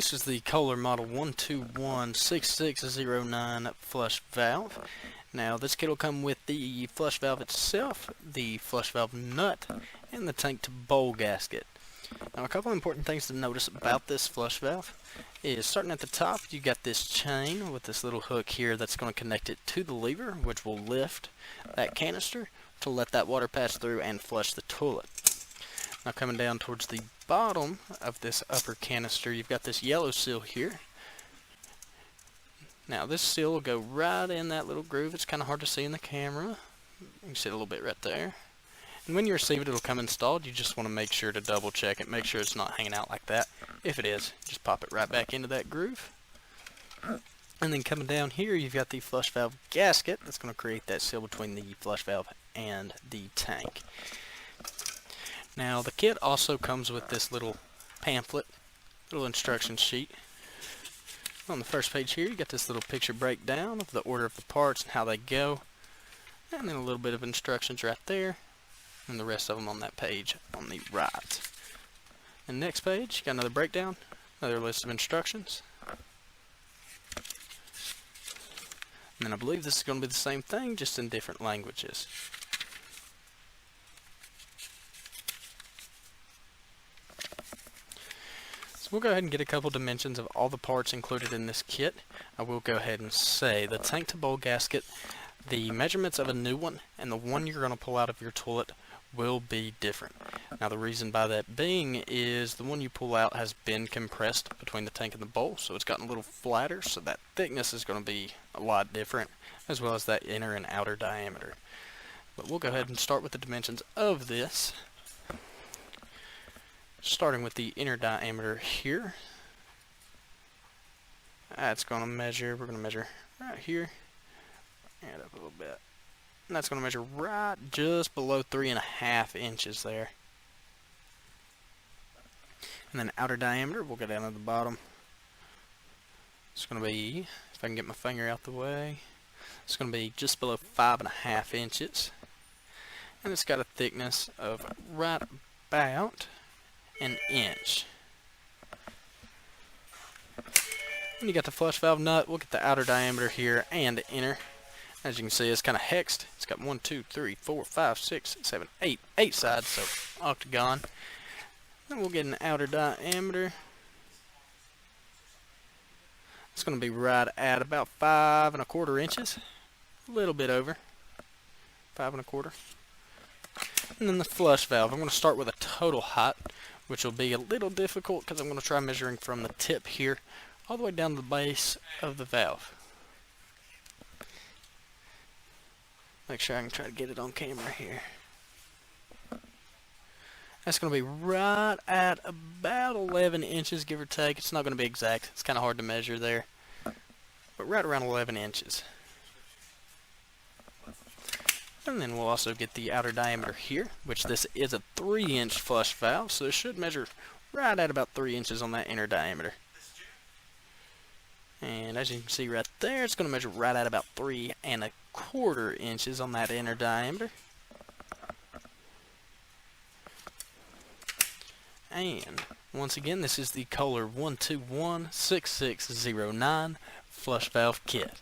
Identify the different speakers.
Speaker 1: This is the Kohler model 1216609 flush valve. Now this kit will come with the flush valve itself, the flush valve nut, and the tank to bowl gasket. Now a couple important things to notice about this flush valve is starting at the top you got this chain with this little hook here that's going to connect it to the lever, which will lift that canister to let that water pass through and flush the toilet. Now coming down towards the bottom of this upper canister, you've got this yellow seal here. Now this seal will go right in that little groove. It's kind of hard to see in the camera. You can see it a little bit right there. And when you receive it, it'll come installed. You just want to make sure to double check it, make sure it's not hanging out like that. If it is, just pop it right back into that groove. And then coming down here, you've got the flush valve gasket that's going to create that seal between the flush valve and the tank. Now the kit also comes with this little pamphlet, little instruction sheet. On the first page here you got this little picture breakdown of the order of the parts and how they go, and then a little bit of instructions right there, and the rest of them on that page on the right. And next page you got another breakdown, another list of instructions, and then I believe this is going to be the same thing just in different languages. We'll go ahead and get a couple dimensions of all the parts included in this kit. I will go ahead and say the tank to bowl gasket, the measurements of a new one and the one you're going to pull out of your toilet will be different. Now the reason by that being is the one you pull out has been compressed between the tank and the bowl, so it's gotten a little flatter, so that thickness is going to be a lot different, as well as that inner and outer diameter. But we'll go ahead and start with the dimensions of this. Starting with the inner diameter here, that's going to measure, we're going to measure right here, and up a little bit, and that's going to measure right just below 3.5 inches there. And then outer diameter, we'll go down to the bottom, it's going to be, if I can get my finger out the way, it's going to be just below 5.5 inches, and it's got a thickness of right about an inch. When you got the flush valve nut, we'll get the outer diameter here and the inner. As you can see, it's kind of hexed. It's got 1, 2, 3, 4, 5, 6, 7, 8 sides, so octagon. Then we'll get an outer diameter. It's going to be right at about 5.25 inches, a little bit over 5.25. And then the flush valve, I'm going to start with a total height, which will be a little difficult because I'm going to try measuring from the tip here all the way down to the base of the valve. Make sure I can try to get it on camera here. That's going to be right at about 11 inches, give or take. It's not going to be exact. It's kind of hard to measure there, but right around 11 inches. And then we'll also get the outer diameter here, which this is a 3-inch flush valve, so it should measure right at about 3 inches on that inner diameter. And as you can see right there, it's going to measure right at about 3.25 inches on that inner diameter. And once again, this is the Kohler 1216609 flush valve kit.